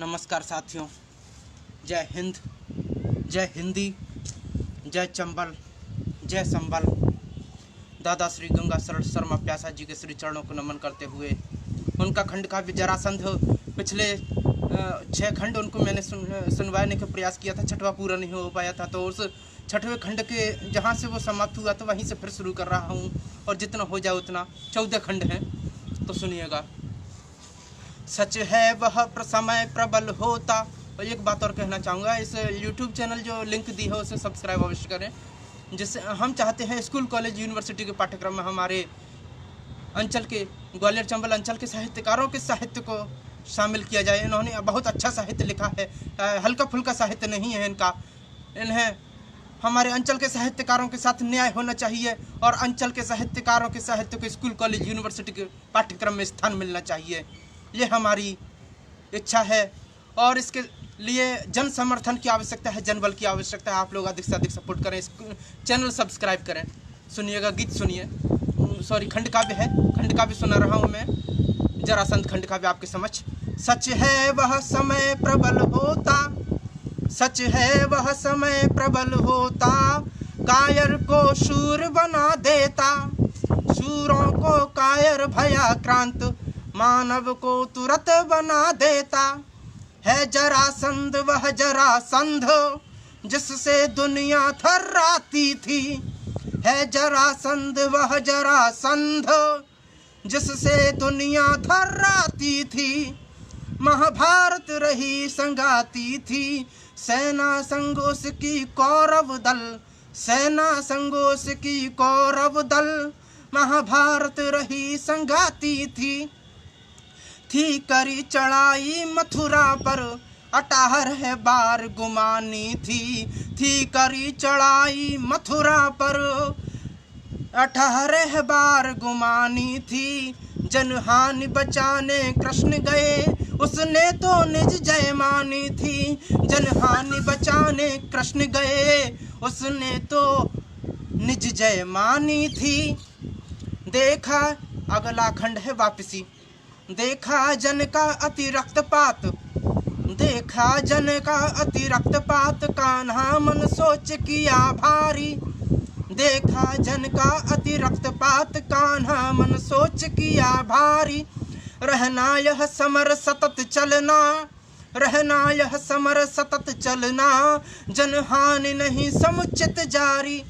नमस्कार साथियों, जय हिंद, जय हिंदी, जय चंबल, जय संबल। दादा श्री गंगा शरण शर्मा प्यासा जी के श्री चरणों को नमन करते हुए उनका खंड काव्य जरासंध पिछले 6 खंड उनको मैंने सुनवाने का प्रयास किया था। 6वां पूरा नहीं हो पाया था, तो उस 6वें खंड के जहाँ से वो समाप्त हुआ तो वहीं से फिर शुरू कर रहा हूँ, और जितना हो जाए उतना। 14 खंड हैं, तो सुनिएगा। सच है वह समय प्रबल होता। और एक बात और कहना चाहूँगा, इस YouTube चैनल जो लिंक दी है उसे सब्सक्राइब अवश्य करें, जिससे हम चाहते हैं स्कूल कॉलेज यूनिवर्सिटी के पाठ्यक्रम में हमारे अंचल के, ग्वालियर चंबल अंचल के साहित्यकारों के साहित्य को शामिल किया जाए। इन्होंने बहुत अच्छा साहित्य लिखा है, हल्का फुल्का साहित्य नहीं है इनका। इन्हें हमारे अंचल के साहित्यकारों के साथ न्याय होना चाहिए, और अंचल के साहित्यकारों के साहित्य को स्कूल कॉलेज यूनिवर्सिटी के पाठ्यक्रम में स्थान मिलना चाहिए। ये हमारी इच्छा है, और इसके लिए जन समर्थन की आवश्यकता है, जनबल की आवश्यकता है। आप लोग अधिक से अधिक सपोर्ट करें, इस चैनल सब्सक्राइब करें। सुनिएगा, गीत सुनिए, सॉरी खंड काव्य है, खंड काव्य सुना रहा हूँ मैं, जरासंध खंड काव्य आपके समक्ष। सच है वह समय प्रबल होता, सच है वह समय प्रबल होता, कायर को शूर बना देता, शूरों को कायर भयाक्रांत, मानव को तुरंत बना देता। है जरासंध वह जरासंध, जिससे दुनिया थर्राती थी। है जरासंध वह जरासंध, जिससे दुनिया थर्राती थी। महाभारत रही संगाती थी, सेना संघोष की कौरव दल, सेना संघोष की कौरव दल। महाभारत रही संगाती थी करी चढ़ाई मथुरा पर, 18 बार गुमानी थी करी चढ़ाई मथुरा पर, 18 बार गुमानी थी। जनहानि बचाने कृष्ण गए, उसने तो निज जय मानी थी। जनहानि बचाने कृष्ण गए, उसने तो निज जय मानी थी। देखा, अगला खंड है वापसी। देखा जन का अति रक्तपात, देखा जन का अति रक्तपात, कान्हा मन सोच किया भारी। देखा जन का अति रक्तपात, कान्हा मन सोच किया भारी। रहना यह समर सतत चलना, रहना यह समर सतत चलना, जनहानि नहीं समुचित जारी।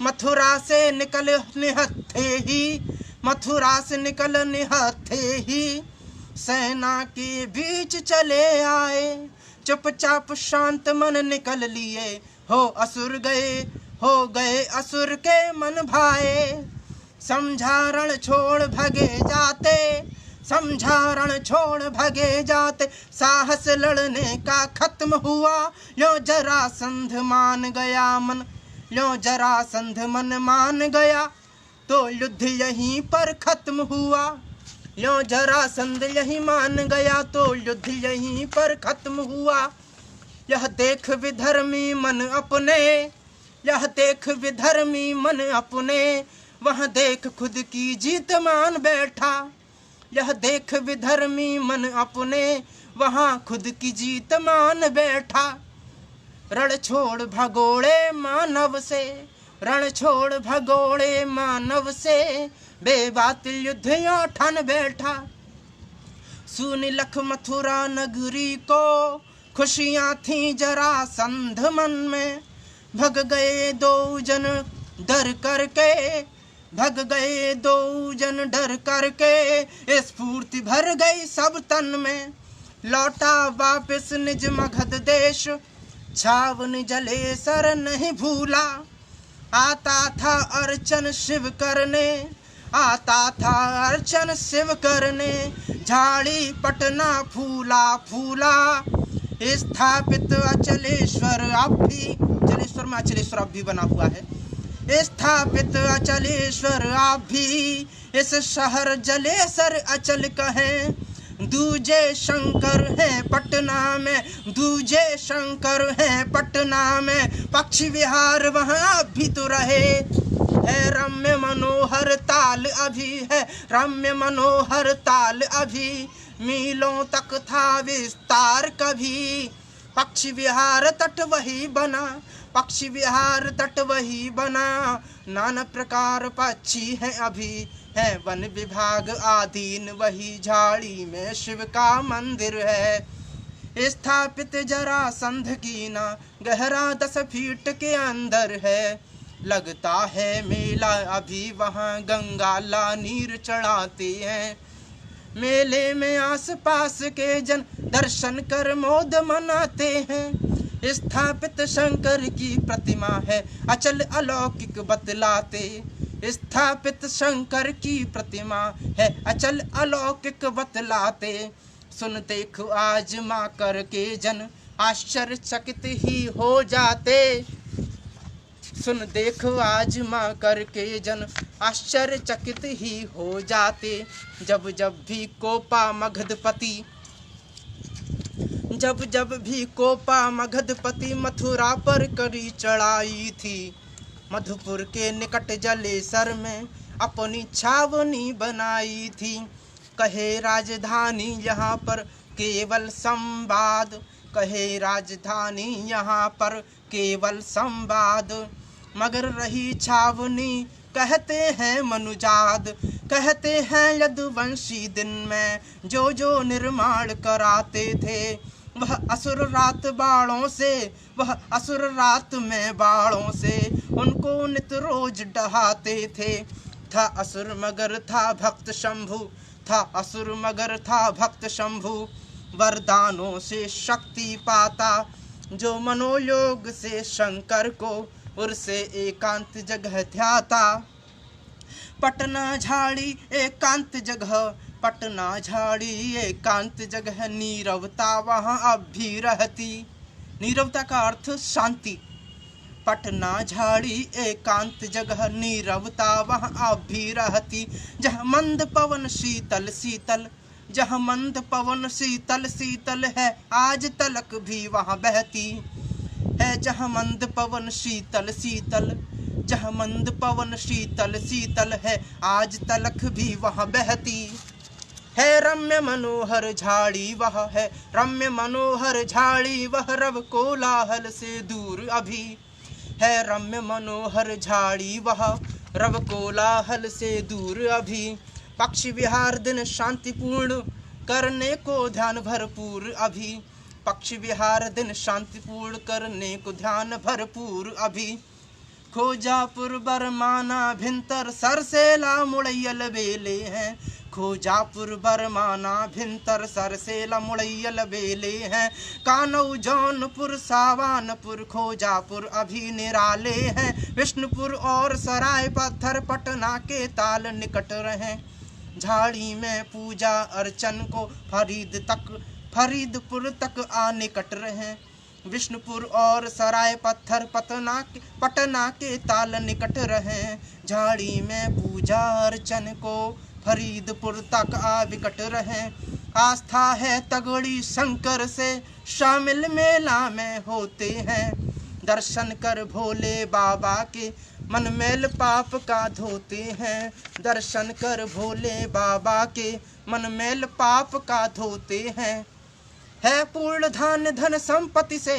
मथुरा से निकल निहत्थे ही, मथुरा से निकल निहत्थे ही, सेना के बीच चले आए। चुपचाप शांत मन निकल लिए, हो असुर गए, हो गए असुर के मन भाए। समझारण छोड़ भगे जाते, समझारण छोड़ भगे जाते, साहस लड़ने का खत्म हुआ। यो जरासंध मान गया मन, यो जरासंध मन मान गया, तो युद्ध यहीं पर खत्म हुआ। यो जरासंध यहीं मान गया, तो युद्ध यहीं पर खत्म हुआ। यह देख विधर्मी मन अपने, यह देख विधर्मी मन अपने, वह देख खुद की जीत मान बैठा। यह देख विधर्मी मन अपने, वहाँ खुद की जीत मान बैठा। रण छोड़ भगोड़े मानव से, रण छोड़ भगोड़े मानव से, बेबातिल युद्ध यों ठान बैठा। सुनि लख मथुरा नगरी को, खुशियाँ थीं जरासंध मन में। भग गए 2 जन डर करके, भग गए 2 जन डर करके, स्फूर्ति भर गई सब तन में। लौटा वापस निज मगध देश, छावन जलेसर नहीं भूला। आता था अर्चन शिव करने, आता था अर्चन शिव करने, झाड़ी पटना फूला फूला। स्थापित अचलेश्वर अब भी, जलेश्वर में अचलेश्वर अब भी बना हुआ है। स्थापित अचलेश्वर अब भी, इस शहर जलेसर अचल कहें। दूजे शंकर है पटना में, दूजे शंकर है पटना में, पक्षी विहार वहाँ भी तो रहे। है रम्य मनोहर ताल अभी है, रम्य मनोहर ताल अभी, मीलों तक था विस्तार कभी। पक्षी विहार तट वही बना, पक्षी विहार तट वही बना। नाना प्रकार पक्षी हैं अभी, है वन विभाग आधीन। वही झाड़ी में शिव का मंदिर है स्थापित, जरासंध की ना गहरा 10 फीट के अंदर है। लगता है मेला अभी वहाँ, गंगा ला नीर चढ़ाते हैं। मेले में आस पास के जन दर्शन कर मौज मनाते हैं। स्थापित शंकर की प्रतिमा है अचल अलौकिक बतलाते। स्थापित शंकर की प्रतिमा है अचल अलौकिक बतलाते। सुन देख आजमा करके जन आश्चर्यचकित ही हो जाते। सुन देख आजमा करके जन आश्चर्यचकित ही हो जाते। जब जब भी कोपा मगधपति, जब जब भी कोपा मगधपति मथुरा पर करी चढ़ाई थी। मधुपुर के निकट जलेसर में अपनी छावनी बनाई थी। कहे राजधानी यहाँ पर केवल संवाद, कहे राजधानी यहाँ पर केवल संवाद। मगर रही छावनी कहते हैं मनुजाद, कहते हैं यदुवंशी दिन में जो जो निर्माण कराते थे। वह असुर रात बाणों से, वह असुर रात में बाणों से उनको नित रोज डहाते थे। था असुर मगर था भक्त शंभु, था असुर मगर था भक्त शंभु। वरदानों से शक्ति पाता जो मनोयोग से शंकर को उर्से एकांत जगह ध्याता। पटना झाड़ी एकांत जगह, पटना झाड़ी एकांत जगह। नीरवता वहाँ अब भी रहती, नीरवता का अर्थ शांति। पटना झाड़ी एकांत जगह, नीरवता वहाँ अब भी रहती। जहाँ मंद पवन शीतल शीतल, जहाँ मंद पवन शीतल शीतल है आज तलक भी वहाँ बहती है। जहाँ मंद पवन शीतल शीतल, जहाँ मंद पवन शीतल शीतल है आज तलक भी वहाँ बहती है। रम्य मनोहर झाड़ी वह है, रम्य मनोहर झाड़ी वह रव कोलाहल से दूर अभी है। रम्य मनोहर झाड़ी वह रव कोलाहल से दूर अभी। पक्षी विहार दिन शांतिपूर्ण करने को ध्यान भरपूर अभी। पक्षी विहार दिन शांतिपूर्ण करने को ध्यान भरपूर अभी। खोजापुर बरमाना भिंतर सरसेला मुड़ैयल बेले हैं। खोजापुर बरमाना भिंतर सरसेला मुड़ैयल बेले हैं। कानऊ जौनपुर सावानपुर खोजापुर अभी निराले हैं। विष्णुपुर और सराय पत्थर पटना के ताल निकट रहे। झाड़ी में पूजा अर्चन को फरीदपुर तक आ निकट रहे। विष्णुपुर और सराय पत्थर पटना के ताल निकट रहे। झाड़ी में पूजा अर्चन को फरीदपुर तक आ विकट रहे। आस्था है तगड़ी शंकर से शामिल मेला में होते हैं। दर्शन कर भोले बाबा के मन मैल पाप का धोते हैं। दर्शन कर भोले बाबा के मन मैल पाप का धोते हैं। है पूर्ण धान धन संपत्ति से,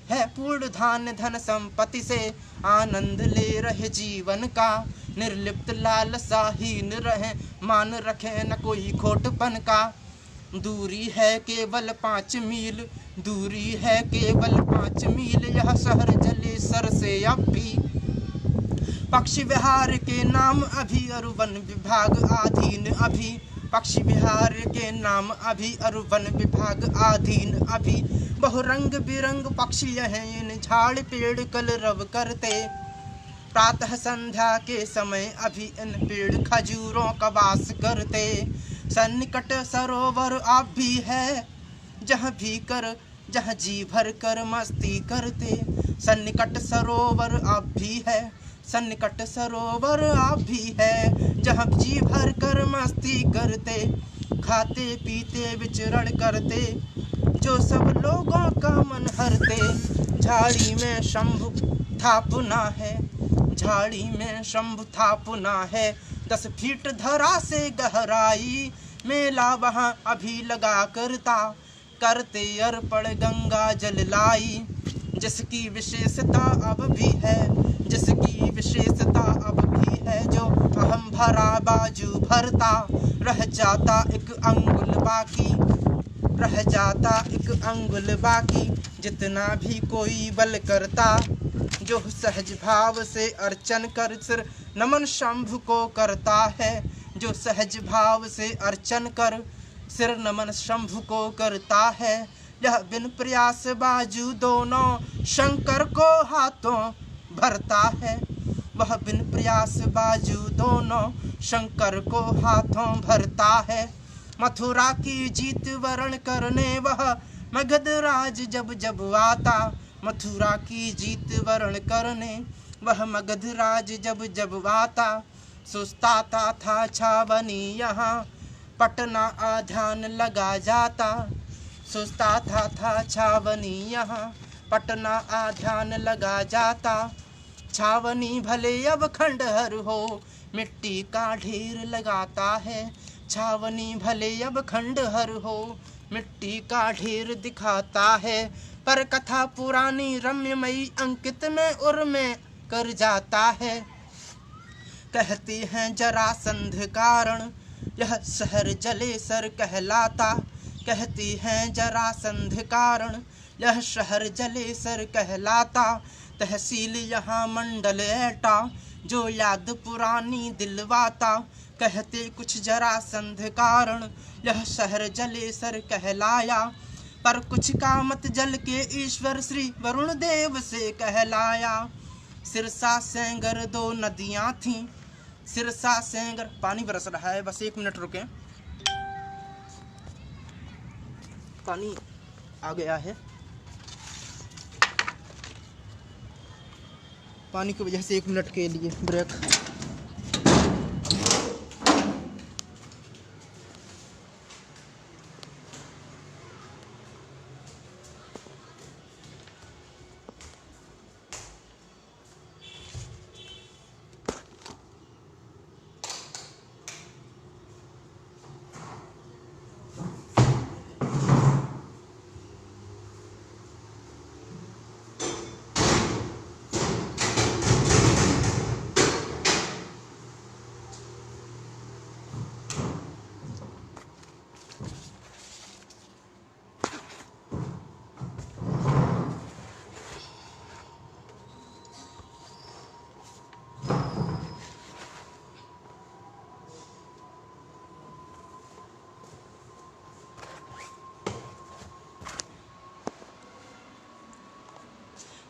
है पूर्ण धान धन संपत्ति से आनंद ले रहे जीवन का। निर्लिप्त लालसाहीन रहे मान रखे न कोई खोटपन का। दूरी है केवल 5 मील, दूरी है केवल 5 मील यह शहर जलेसर से अब भी। पक्षी विहार के नाम अभी और वन विभाग आधीन अभी। पक्षी विहार के नाम अभी और वन विभाग आधीन अभी। बहुरंग बिरंग पक्षी हैं इन झाड़ पेड़ कलरव करते। प्रातः संध्या के समय अभी इन पेड़ खजूरों का वास करते। सन्निकट सरोवर आप भी है जहाँ जी भर कर मस्ती करते। सन्निकट सरोवर आप भी है, सन्निकट सरोवर आप भी है जहाँ जी भर कर मस्ती करते। खाते पीते विचरण करते जो सब लोगों का मन हरते। झाड़ी में शंभु थापना है, झाड़ी में शंभु थापना है। 10 फीट धरा से गहराई मेला वहाँ अभी लगा करता, करते अर्पण गंगा जल लाई। जिसकी विशेषता अब भी है, जिसकी विशेषता अब भी है, जो अहम भरा बाजू भरता, रह जाता एक अंगुल बाकी, रह जाता एक अंगुल बाकी। जितना भी कोई बल करता, जो सहज भाव से अर्चन कर सिर नमन शंभु को करता है, जो सहज भाव से अर्चन कर सिर नमन शंभु को करता है। यह बिन प्रयास बाजू दोनों शंकर को हाथों भरता है, वह बिन प्रयास बाजू दोनों शंकर को हाथों भरता है। मथुरा की जीत वरण करने वह मगध राज जब जब आता, मथुरा की जीत वरण करने वह मगध राज जब जब आता। सुस्ताता था छावनी यहाँ, पटना आध्यान लगा जाता, सुस्ताता था छावनी यहाँ, पटना आध्यान लगा जाता। छावनी भले अब खंडहर हो, मिट्टी का ढेर लगाता है, छावनी भले अब खंडहर हो, मिट्टी का ढेर दिखाता है। पर कथा पुरानी रम्यमयी अंकित में उर में कर जाता है। कहते हैं जरासंध कारण यह शहर जलेसर कहलाता, कहते हैं जरासंध कारण यह शहर जलेसर कहलाता। तहसील यहाँ मंडल एटा, जो याद पुरानी दिलवाता, कहते कुछ जरासंध कारण यह शहर जलेसर कहलाया। पर कुछ कामत जल के ईश्वर श्री वरुण देव से कहलाया। सिरसा सेंगर दो नदियाँ थीं, सिरसा सेंगर, पानी बरस रहा है, बस 1 मिनट रुकें, पानी आ गया है, पानी की वजह से 1 मिनट के लिए ब्रेक।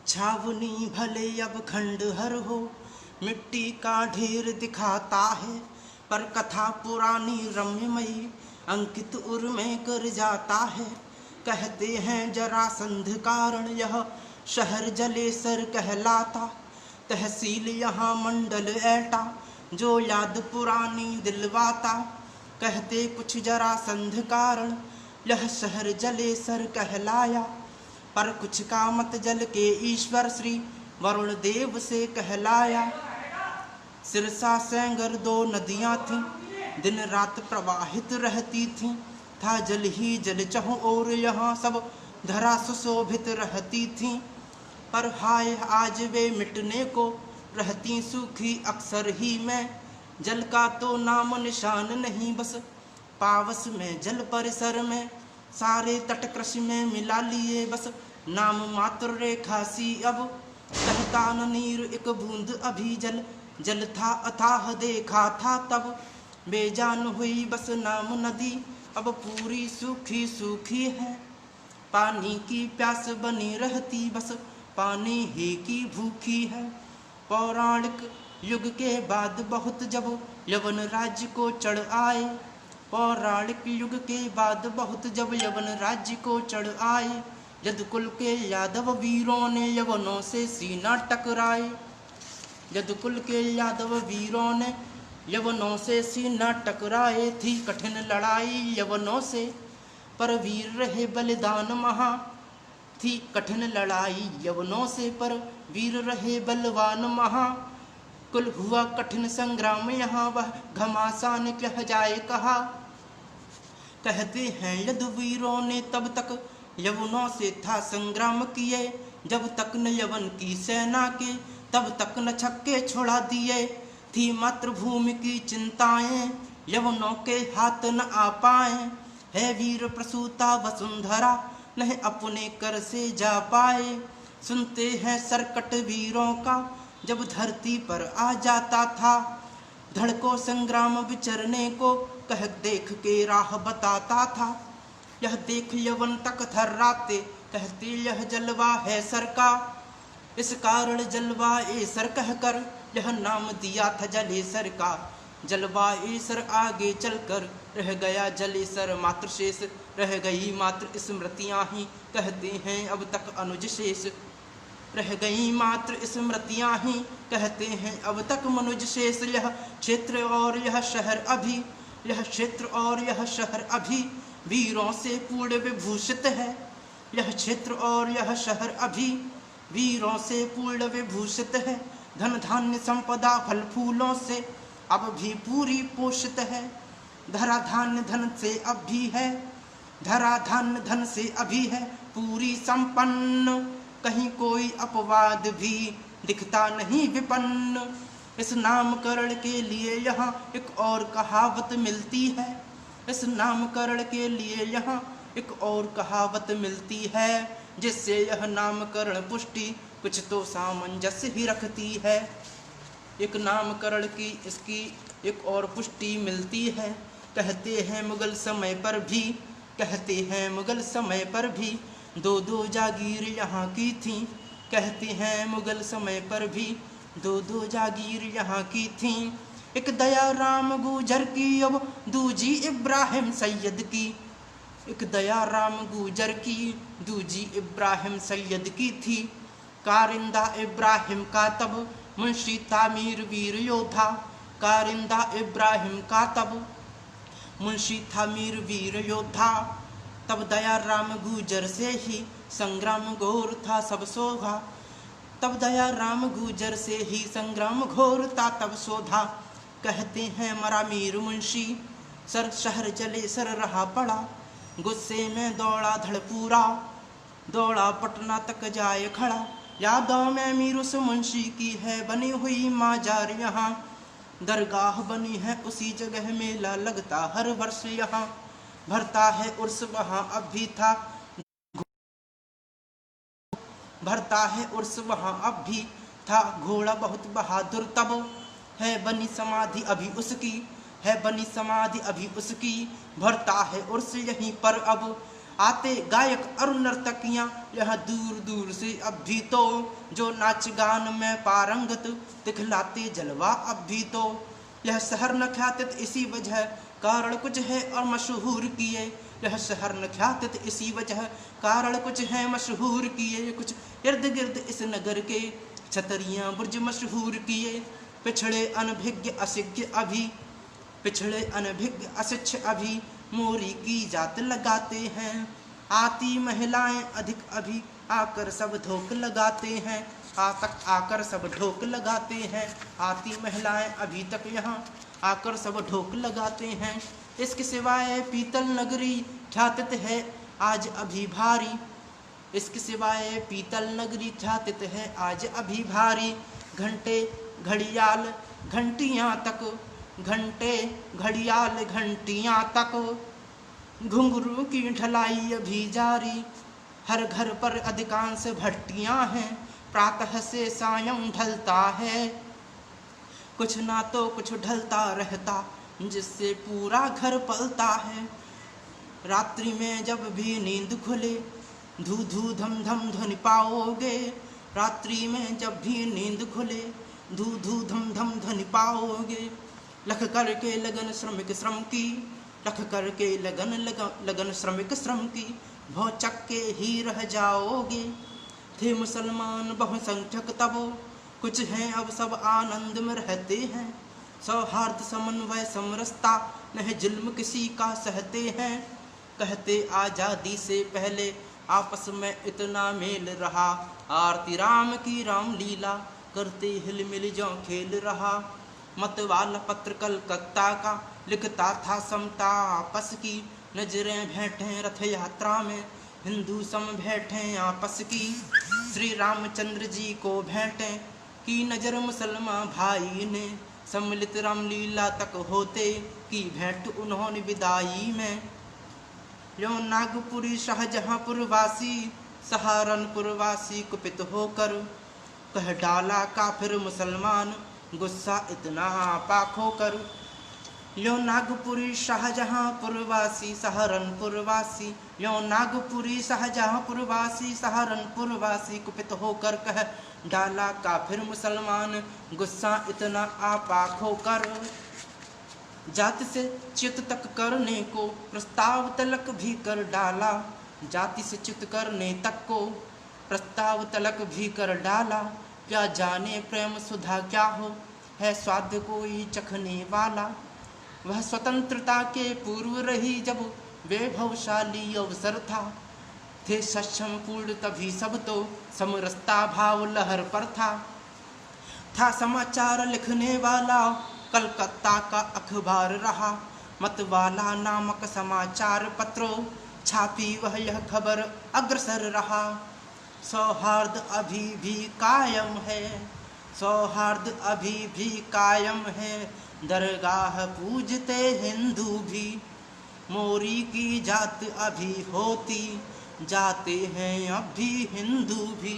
छावनी भले अब खंडहर हो, मिट्टी का ढेर दिखाता है, पर कथा पुरानी रम्यमयी अंकित उर में कर जाता है। कहते हैं जरासंध कारण यह शहर जलेसर कहलाता, तहसील यहाँ मंडल एटा, जो याद पुरानी दिलवाता। कहते कुछ जरासंध कारण यह शहर जलेसर कहलाया। पर कुछ कामत जल के ईश्वर श्री वरुण देव से कहलाया। सिरसा सेंगर 2 नदियाँ थीं, दिन रात प्रवाहित रहती थीं, था जल ही जल चहुं और यहाँ सब धरा सुशोभित रहती थीं। पर हाय आज वे मिटने को रहती सूखी अक्सर ही में, जल का तो नाम निशान नहीं, बस पावस में जल परिसर में सारे तट कृषि में मिला लिए, बस नाम मात्र रेखा सी अब कहता न नीर एक बूंद अभी जल, जल था अथाह देखा था तब, बेजान हुई बस नाम नदी अब पूरी सूखी सूखी है। पानी की प्यास बनी रहती बस पानी ही की भूखी है। पौराणिक युग के बाद बहुत जब यवन राज्य को चढ़ आए, पौराणिक युग के बाद बहुत जब यवन राज्य को चढ़ आए, यदुकुल के यादव वीरों ने यवनों से सीना टकराए, यदुकुल के यादव वीरों ने यवनों से सीना टकराए। थी कठिन लड़ाई यवनों से पर वीर रहे बलिदान महा, थी कठिन लड़ाई यवनों से पर वीर रहे बलवान महा। कुल हुआ कठिन संग्राम यहाँ वह घमासान कह जाए कहा, कहते हैं यदुवीरों ने तब तक यवनों से था संग्राम किए, जब तक न यवन की सेना के तब तक न छक्के छोड़ा दिए। थी मातृभूमि की चिंताएं यवनों के हाथ न आ पाए, है वीर प्रसूता वसुंधरा नहीं अपने कर से जा पाए। सुनते हैं सरकट वीरों का जब धरती पर आ जाता था, धड़को संग्राम विचरने को कह देख के राह बताता था। यह देख यवन तक थर्राते कहते यह जलवा है सर का, इस कारण जलवा एसर कहकर यह नाम दिया था जलेसर का। जलवा एसर आगे चलकर रह गया जलेसर, मात्र शेष रह गई मात्र स्मृतियाँ ही, कहते हैं अब तक अनुज शेष रह गई मात्र स्मृतियाँ ही, कहते हैं अब तक मनुज शेष। यह क्षेत्र और यह शहर अभी, यह क्षेत्र और यह शहर अभी वीरों से पूर्ण विभूषित है। यह क्षेत्र और यह शहर अभी वीरों से पूर्ण विभूषित है। धन धान्य संपदा फल फूलों से अब भी पूरी पोषित है। धरा धान्य धन से अब भी है, धरा धान्य धन से अभी है पूरी संपन्न, कहीं कोई अपवाद भी दिखता नहीं विपन्न। इस नामकरण के लिए यहाँ एक और कहावत मिलती है, इस नामकरण के लिए यहाँ एक और कहावत मिलती है, जिससे यह नामकरण पुष्टि कुछ तो सामंजस्य ही रखती है। एक नामकरण की इसकी एक और पुष्टि मिलती है। कहते हैं मुगल समय पर भी, कहते हैं मुगल समय पर भी दो दो जागीर यहाँ की थी। कहते हैं मुगल समय पर भी दो दो जागीर यहाँ की थी। एक दया राम गुजर की अब दूजी इब्राहिम सैयद की, एक दया राम गुजर की दूजी इब्राहिम सैयद की थी। कारिंदा इब्राहिम का तब मुंशी तामीर वीर योद्धा, कारिंदा इब्राहिम का तब मुंशी तामीर वीर योद्धा। तब दया राम गुजर से ही संग्राम घोर था सब सोधा, तब दया राम गुजर से ही संग्राम घोर था तब सोधा। कहते हैं मरा मीर मुंशी सर शहर जले सर रहा पड़ा, गुस्से में दौड़ा धड़पूरा, दौड़ा पटना तक जाए खड़ा। यादों में मीर उस मुंशी की है बनी हुई माजार यहाँ, दरगाह बनी है उसी जगह मेला लगता हर वर्ष यहाँ। भरता है उर्स वहाँ अब भी था, भरता है उर्स वहाँ अब भी था, घोड़ा बहुत बहादुर तब है बनी समाधि अभी उसकी, है बनी समाधि अभी उसकी। भरता है उर्स यहीं पर अब आते गायक और नर्तकियाँ यहाँ दूर दूर से अब भी तो, जो नाच गान में पारंगत दिखलाते जलवा अब भी तो। यह शहर न ख्यातित इसी वजह कारण कुछ है और मशहूर किए, यह शहर न ख्यातित इसी वजह कारण कुछ है मशहूर किए। कुछ इर्द गिर्द इस नगर के छतरियाँ बुर्ज मशहूर किए। पिछड़े अनभिज्ञ अशिज्ञ अभी, पिछड़े अनभिज्ञ अशिक्ष अभी मोरी की जात लगाते हैं। आती महिलाएं अधिक अभी आकर सब धोख लगाते हैं, आकर सब ढोक लगाते हैं। आती महिलाएं अभी तक यहाँ आकर सब ढोक लगाते हैं। इसके सिवाय पीतल नगरी ख्यातित है आज अभी भारी, इसके सिवाय पीतल नगरी ख्यातित है आज अभी भारी। घंटे घड़ियाल घंटियाँ तक, घंटे घड़ियाल घंटियाँ तक, घुंघरू की ढलाई अभी जारी। हर घर पर अधिकांश भट्टियाँ हैं, प्रातः से सायं ढलता है, कुछ ना तो कुछ ढलता रहता जिससे पूरा घर पलता है। रात्रि में जब भी नींद खुले धू धू धम धम ध्वनि पाओगे, रात्रि में जब भी नींद खुले धू धू धम धम ध्वनि पाओगे। लख करके लगन श्रमिक श्रम की, लख करके लगन श्रमिक श्रम की, भौचक के ही रह जाओगे। थे मुसलमान बहुसंख्यक तब, कुछ हैं अब सब आनंद में रहते हैं। सौहार्द समन्वय समरसता नहीं जुल्म किसी का सहते हैं। कहते आज़ादी से पहले आपस में इतना मेल रहा, आरती राम की रामलीला करते हिल मिल जो खेल रहा। मतवाला पत्र कलकत्ता का लिखता था समता आपस की, नजरें भेंटें रथ यात्रा में, हिंदू सम भेंटें आपस की। श्री रामचंद्र जी को भेंटें की नजर मुसलमान भाई ने, सम्मिलित रामलीला तक होते की भेंट उन्होंने विदाई में। यो नागपुरी शाहजहांपुर वासी, सहारनपुर वासी कुपित होकर, कह डाला काफिर मुसलमान, गुस्सा इतना पाक होकर। यो नागपुरी शाहजहांपुर वासी, सहारनपुर वासी, यो नागपुरी शाहजहांपुर वासी, सहारनपुर वासी कुपित होकर, कह डाला काफिर मुसलमान, गुस्सा इतना आपाक होकर। जाति से च्युत तक करने को प्रस्ताव तलक भी कर डाला, जाति से च्युत करने तक को प्रस्ताव तलक भी कर डाला। क्या जाने प्रेम सुधा क्या हो, है स्वाद कोई चखने वाला। वह स्वतंत्रता के पूर्व रही जब वैभवशाली अवसर था, थे सक्षम पूर्ण तभी सब तो समरसता भाव लहर पर था समाचार लिखने वाला कलकत्ता का अखबार रहा, मतवाला नामक समाचार पत्रों छापी वह यह खबर अग्रसर रहा। सौहार्द अभी भी कायम है, सौहार्द अभी भी कायम है, दरगाह पूजते हिंदू भी, मोरी की जात अभी होती, जाते हैं अब भी हिंदू भी।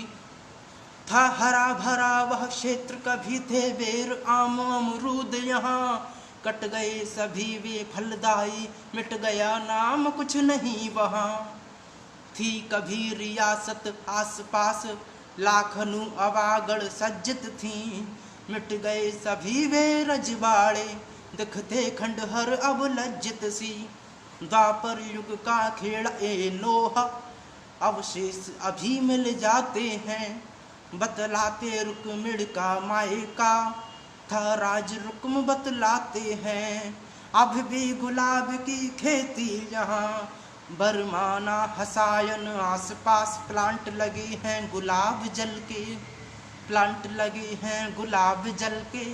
था हरा भरा वह क्षेत्र, कभी थे बेर आम अमरूद यहाँ, कट गए सभी वे फलदाई, मिट गया नाम कुछ नहीं वहाँ। थी कभी रियासत आस पास, लाखनू अवागढ़ सज्जित थी, मिट गए सभी वे रजवाड़े, दिखते खंडहर अब लज्जित सी। द्वापर युग का खेड़ा ए नोहा, अवशेष अभी मिल जाते हैं, बतलाते रुक्मिण का माए का, था राज रुक्म बतलाते हैं। अब भी गुलाब की खेती यहाँ, बरमाना हसायन आस पास, प्लांट लगे हैं गुलाब जल के, प्लांट लगे हैं गुलाब जल के।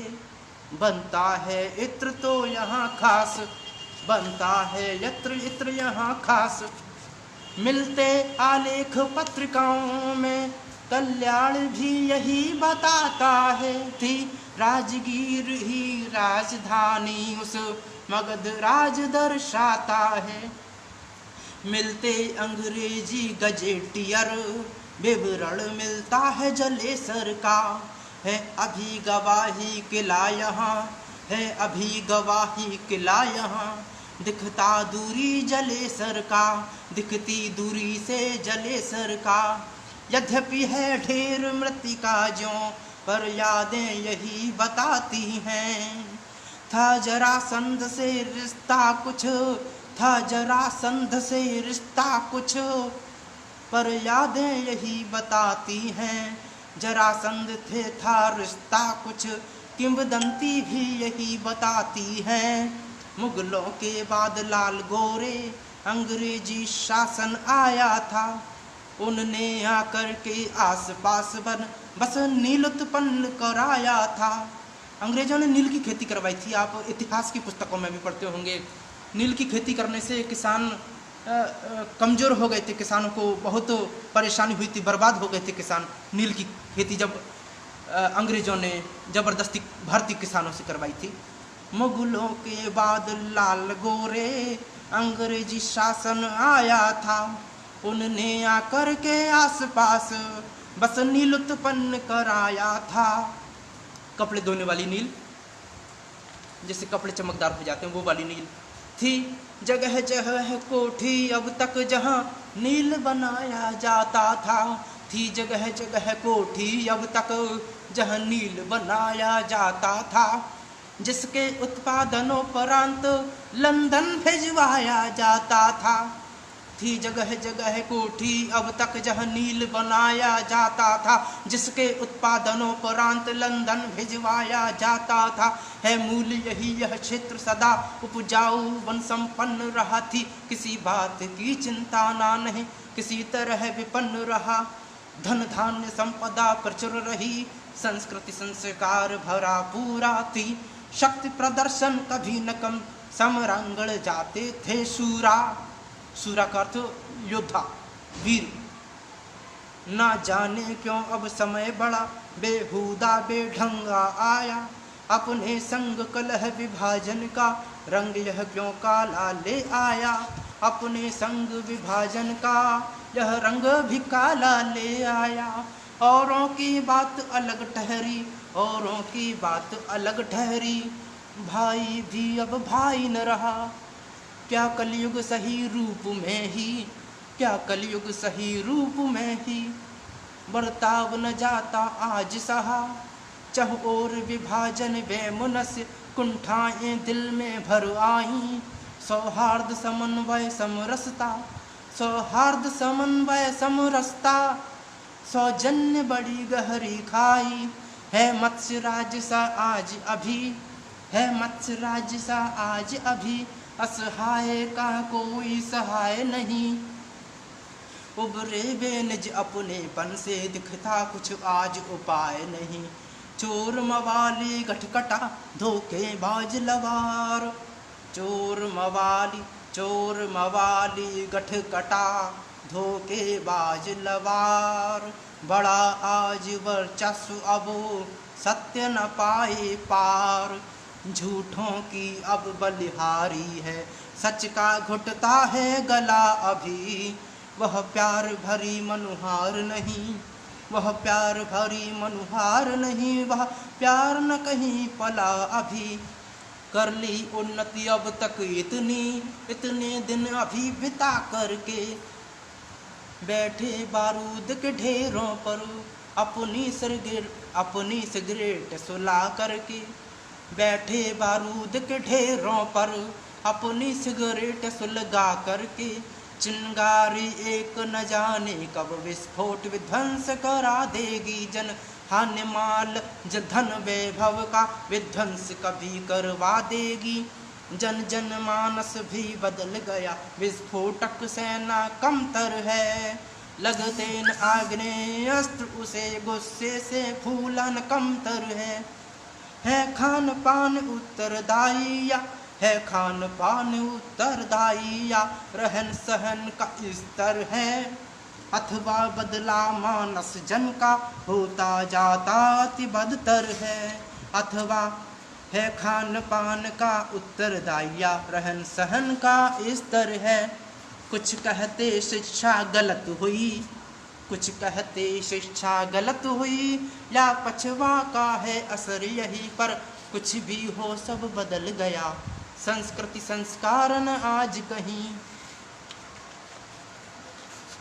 बनता है इत्र तो यहाँ खास, बनता है यत्र इत्र यहाँ खास, मिलते आलेख पत्रिकाओं में, कल्याण भी यही बताता है। थी राजगीर ही राजधानी, उस मगध राज दर्शाता है। मिलते अंग्रेजी गजेटियर, विवरण मिलता है जलेसर का, है अभी गवाही किला यहाँ, है अभी गवाही किला यहाँ। दिखता दूरी जलेसर का, दिखती दूरी से जलेसर का, यद्यपि है ढेर मृतिका ज्यों, पर यादें यही बताती हैं। था जरासंध से रिश्ता कुछ, था जरासंध से रिश्ता कुछ, पर यादें यही बताती हैं। जरासंध थे था रिश्ता कुछ, किंवदंती भी यही बताती है। मुगलों के बाद लाल गोरे अंग्रेजी शासन आया था, उनने आकर के आसपास बस नील उत्पन्न कराया था। अंग्रेजों ने नील की खेती करवाई थी, आप इतिहास की पुस्तकों में भी पढ़ते होंगे। नील की खेती करने से किसान कमज़ोर हो गए थे, किसानों को बहुत परेशानी हुई थी, बर्बाद हो गए थे किसान। नील की खेती जब अंग्रेजों ने ज़बरदस्ती भारतीय किसानों से करवाई थी। मुगलों के बाद लाल गोरे अंग्रेजी शासन आया था, उनने आकर के आसपास बस नील उत्पन्न कराया था। कपड़े धोने वाली नील, जैसे कपड़े चमकदार हो जाते हैं, वो वाली नील थी। जगह जगह कोठी अब तक जहाँ नील बनाया जाता था, थी जगह जगह कोठी अब तक जहाँ नील बनाया जाता था। जिसके उत्पादनोपरांत लंदन भिजवाया जाता था, थी जगह जगह कोठी अब तक जहाँ नील बनाया जाता था। जिसके उत्पादनोपरांत लंदन भिजवाया जाता था, है मूल यही यह क्षेत्र सदा उपजाऊ वन संपन्न रहा थी। किसी बात की चिंता ना नहीं, किसी तरह विपन्न रहा। धन धान्य संपदा प्रचुर रही, संस्कृति संस्कार भरा पूरा थी। शक्ति प्रदर्शन कभी न कम, समरांगण जाते थे शूरा। सूरा का अर्थ योद्धा, वीर। ना जाने क्यों अब समय बड़ा बेहुदा बेढंगा आया, अपने संग कलह विभाजन का रंग यह क्यों काला ले आया। अपने संग विभाजन का यह रंग भी काला ले आया। औरों की बात अलग ठहरी, औरों की बात अलग ठहरी, भाई भी अब भाई न रहा। क्या कलयुग सही रूप में ही, क्या कलयुग सही रूप में ही, बर्ताव न जाता आज सहा। चह और विभाजन वे मुनस्य कुंठाएं दिल में भर आई। सौहार्द समन्वय समरसता, सौहार्द समन्वय समरसता, सौजन्य बड़ी गहरी खाई। है मत्स्य राज सा आज अभी, है मत्स्य राज सा आज अभी, असहाय का कोई सहाय नहीं। उबरे वे निज अपनेपन से दिखता कुछ आज उपाय नहीं। चोर मवाली गठकटा धोखेबाज लवार, चोर मवाली गठकटा धोखेबाज लवार। बड़ा आज वर्चस्व अब सत्य न पाए पार, झूठों की अब बलिहारी है, सच का घुटता है गला अभी। वह प्यार भरी मनुहार नहीं, वह प्यार भरी मनुहार नहीं, वह प्यार न कहीं पला अभी। कर ली उन्नति अब तक इतने दिन अभी बिता करके, बैठे बारूद के ढेरों पर अपनी सिगरेट सुला करके, बैठे बारूद के ढेरों पर अपनी सिगरेट सुलगा करके। चिंगारी एक न जाने कब विस्फोट विध्वंस करा देगी, जन हानि माल धन वैभव का विध्वंस कभी करवा देगी। जन जन मानस भी बदल गया, विस्फोटक सेना कमतर है। लगते न आग्नेय अस्त्र उसे गुस्से से फूलन कमतर है खान पान उत्तरदायिया, है खान पान उत्तरदायिया, रहन सहन का स्तर है। अथवा बदला मानस जन का होता जाता अति बदतर है। अथवा है खान पान का उत्तरदायिया, रहन सहन का स्तर है। कुछ कहते शिक्षा गलत हुई, कुछ कहते शिक्षा गलत हुई, या पछवा का है असर यही पर। कुछ भी हो सब बदल गया, संस्कृति संस्कार न आज कहीं।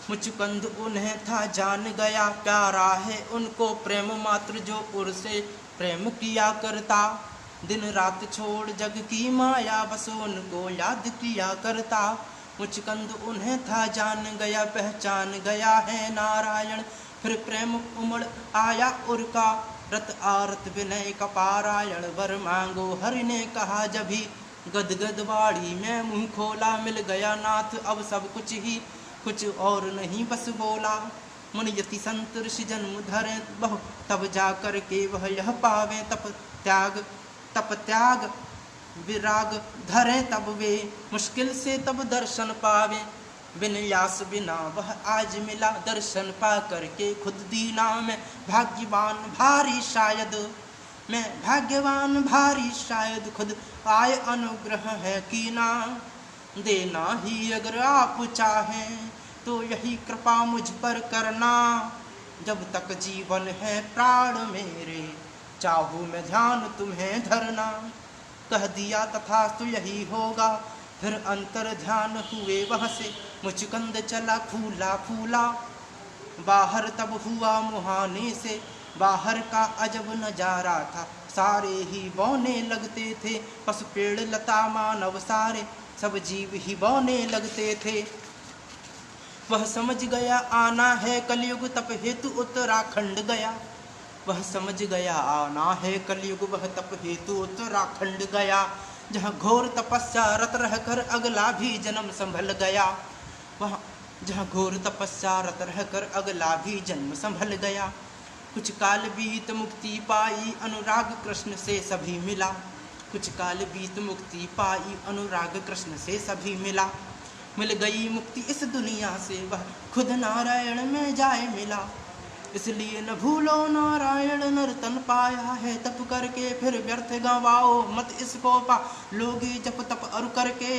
मुचुकंद उन्हें था जान गया, प्यारा है उनको प्रेम मात्र जो उनसे प्रेम किया करता। दिन रात छोड़ जग की माया बस उनको याद किया करता। मुचुकंद उन्हें था जान गया, पहचान गया है नारायण। फिर प्रेम उमड़ आया उनका, रत आरत विनय का पारायण। वर मांगो हरि ने कहा जभी, गदगद वाड़ी में मुंह खोला। मिल गया नाथ अब सब कुछ ही, कुछ और नहीं बस बोला। मुनियति संत ऋषि जन्म धरे बहु, तब जा कर के वह यह पावे। तप त्याग विराग धरे तब वे, मुश्किल से तब दर्शन पावे। विन्यास बिना वह आज मिला, दर्शन पा करके खुद दीना। मैं भाग्यवान भारी शायद, मैं भाग्यवान भारी शायद, खुद आय अनुग्रह है कीना। देना ही अगर आप चाहें तो यही कृपा मुझ पर करना। जब तक जीवन है प्राण मेरे, चाहूँ मैं ध्यान तुम्हें धरना। कह दिया तथास्तु यही होगा, फिर अंतर ध्यान हुए वह से। मुचुकंद चला फूला फूला, बाहर तब हुआ मुहाने से। बाहर का अजब नजारा था, सारे ही बौने लगते थे। पशु पेड़ लता मानव सारे, सब जीव ही बौने लगते थे। वह समझ गया आना है कलयुग, तप हेतु उत्तराखंड गया। वह समझ गया आना है कलयुग, वह तप हेतु उत्तराखंड गया। जहाँ घोर तपस्या रत रहकर अगला भी जन्म संभल गया। वह जहाँ घोर तपस्या रत रहकर अगला भी जन्म संभल गया। कुछ काल बीत मुक्ति पाई, अनुराग कृष्ण से सभी मिला। कुछ काल बीत मुक्ति पाई, अनुराग कृष्ण से सभी मिला। मिल गई मुक्ति इस दुनिया से, वह खुद नारायण में जाए मिला। इसलिए न भूलो नारायण, नर तन पाया है तप करके, फिर व्यर्थ गंवाओ मत इसको पा लोगे जप तप अरु करके।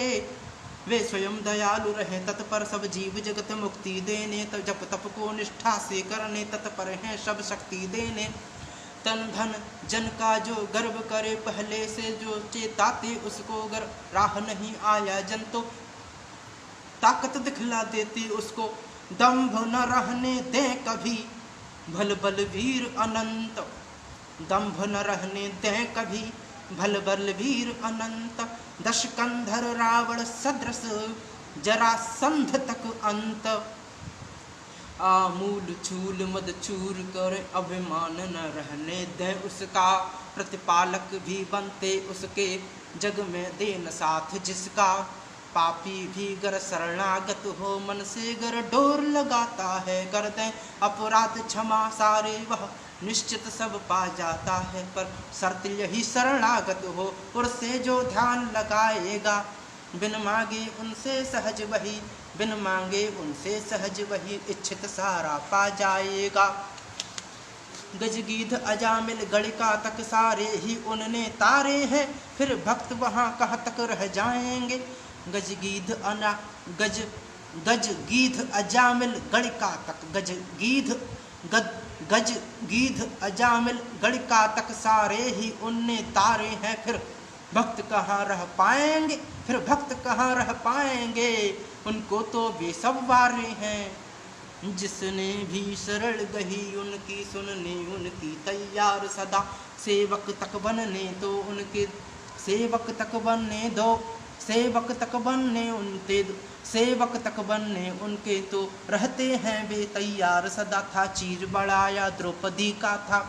वे स्वयं दयालु रहे तत्पर, सब जीव जगत मुक्ति देने, तब जप तप को निष्ठा से करने तत्पर हैं सब शक्ति देने। तन धन जन का जो गर्व करे, पहले से जो चेताते उसको, अगर राह नहीं आया जन तो ताकत दिखला देती उसको। दंभ न रहने दे कभी भल बल वीर अनंत, दंभ न रहने दे कभी भल बल वीर अनंत। दश कंधर रावण सदृश जरासंध तक अंत, आमूल छूल मद चूर कर अभिमान न रहने दे उसका। प्रतिपालक भी बनते उसके, जग में देन साथ जिसका। पापी भी गर शरणागत हो, मन से गर डोर लगाता है, कर दे अपराध क्षमा सारे वह निश्चित सब पा जाता है। पर शर्त यही शरणागत हो, उनसे जो ध्यान लगाएगा, बिन मांगे उनसे सहज वही, बिन मांगे उनसे सहज वही इच्छित सारा पा जाएगा। गजगीध अजामिल गणिका तक सारे ही उनने तारे हैं, फिर भक्त वहाँ कहाँ तक रह जाएंगे। गजगीध अजामिल गणिका तक, गजगीध अजामिल गणिका तक सारे ही उनने तारे हैं, फिर भक्त कहाँ रह पाएंगे, फिर भक्त कहाँ रह पाएंगे। उनको तो वे सब वारे हैं, जिसने भी शरण गही उनकी सुनने उनकी तैयार सदा। सेवक तक बनने तो उनके, सेवक तक बनने दो, सेवक तक बनने उनते, सेवक तक बनने उनके तो रहते हैं वे तैयार सदा। था चीर बढ़ाया द्रौपदी का था,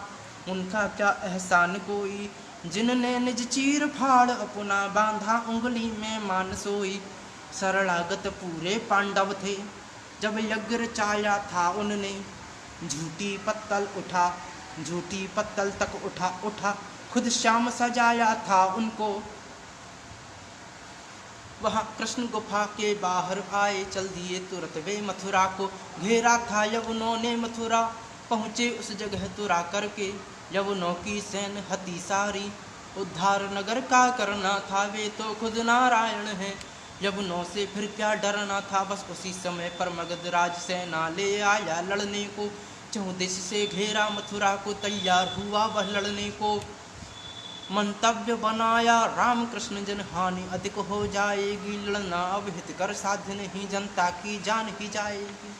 उनका क्या एहसान कोई, जिनने निज चीर फाड़ अपना बांधा उंगली में मान सोई। शरणागत पूरे पांडव थे, जब यज्ञ रचाया था उनने, झूठी पत्तल उठा, झूठी पत्तल तक उठा खुद श्याम सजाया था उनको। वहाँ कृष्ण गुफा के बाहर आए, चल दिए तुरंत वे मथुरा को। घेरा था यवनों ने मथुरा, पहुँचे उस जगह तुरा करके। यवनों की सैन हती सारी, उद्धार नगर का करना था, वे तो खुद नारायण हैं। यवनों से फिर क्या डरना था, बस उसी समय पर मगधराज सेना ले आया लड़ने को। चौदिश से घेरा मथुरा को, तैयार हुआ वह लड़ने को। मंतव्य बनाया राम कृष्ण जन हानि अधिक हो जाएगी, लड़ना अब हितकर साध्य नहीं, जनता की जान ही जाएगी।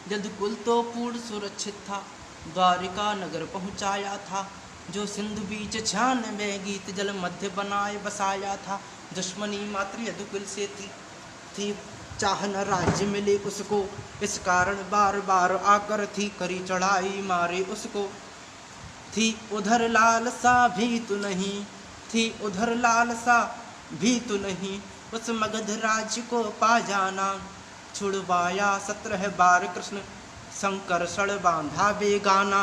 जल्द कुल तो पूर्ण सुरक्षित था, द्वारिका नगर पहुँचाया था। जो सिंधु बीच 96 गीत जल मध्य बनाए बसाया था। दुश्मनी मात्र यदुकुल से थी चाहन राज्य मिले उसको, इस कारण बार बार आकर थी करी चढ़ाई मारे उसको। थी उधर लालसा भी तो नहीं, थी उधर लालसा भी तो नहीं, उस मगध राज्य को पा जाना। छुड़वाया 17 बार कृष्ण शंकर सड़ बांधा बेगाना।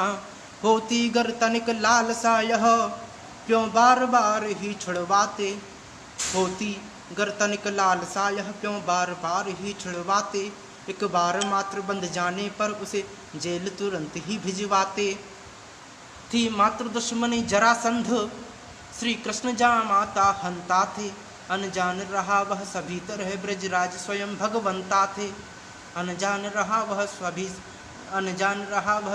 होती गर तनिक लालसा यह क्यों बार बार ही छुड़वाते, होती गर तनिक लालसा यह क्यों बार बार ही छुड़वाते। एक बार मात्र बंध जाने पर उसे जेल तुरंत ही भिजवाते। थी मात्र दुश्मनी जरासंध, श्री कृष्ण जामाता हंता थे। अनजान रहा वह सभी तरह ब्रजराज स्वयं भगवंता थे। अनजान रहा वह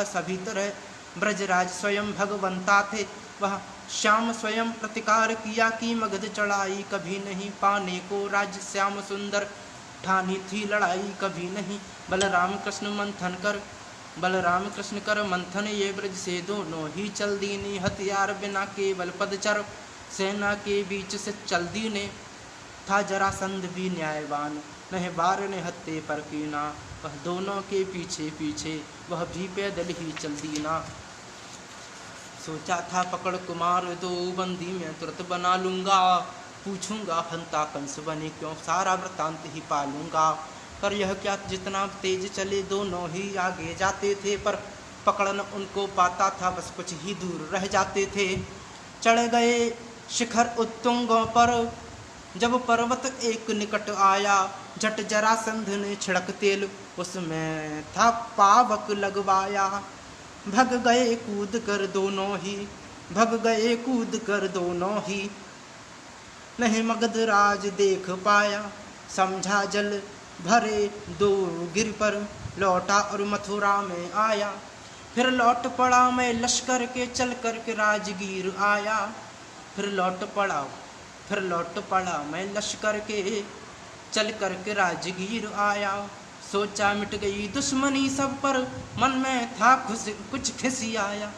सभी तरह ब्रजराज स्वयं भगवंता थे। वह श्याम स्वयं प्रतिकार किया कि मगध चढ़ाई कभी नहीं पाने को, राज्य श्याम सुंदर ठानी थी लड़ाई कभी नहीं। बलराम कृष्ण कर मंथन ये ब्रज से दोनों ही चल दीने। हथियार बिना केवल पदचर सेना के बीच से चल दीने। था जरासंध भी न्यायवान, नहीं बार ने हत्ते पर कीना। वह दोनों के पीछे पीछे वह भी पैदल ही चल दीना। सोचा था पकड़ कुमार दो बंदी में तुरंत बना लूँगा। पूछूंगा हंता कंस बने क्यों, सारा वृतांत ही पालूंगा। पर यह क्या जितना तेज चले दोनों ही आगे जाते थे, पर पकड़न उनको पाता था, बस कुछ ही दूर रह जाते थे। चढ़ गए शिखर उत्तुंगों पर, जब पर्वत एक निकट आया, झट जरासंध ने छिड़क तेल उसमें था पावक लगवाया। भग गए कूद कर दोनों ही, भग गए कूद कर दोनों ही, नहीं मगध राज देख पाया। समझा जल भरे दो गिर पर, लौटा और मथुरा में आया। फिर लौट पड़ा मैं लश्कर के, चल कर के राजगीर आया। फिर लौट पड़ा मैं लश्कर के, चल कर के राजगीर आया। सोचा मिट गई दुश्मनी सब पर, मन में था कुछ खिसियाया।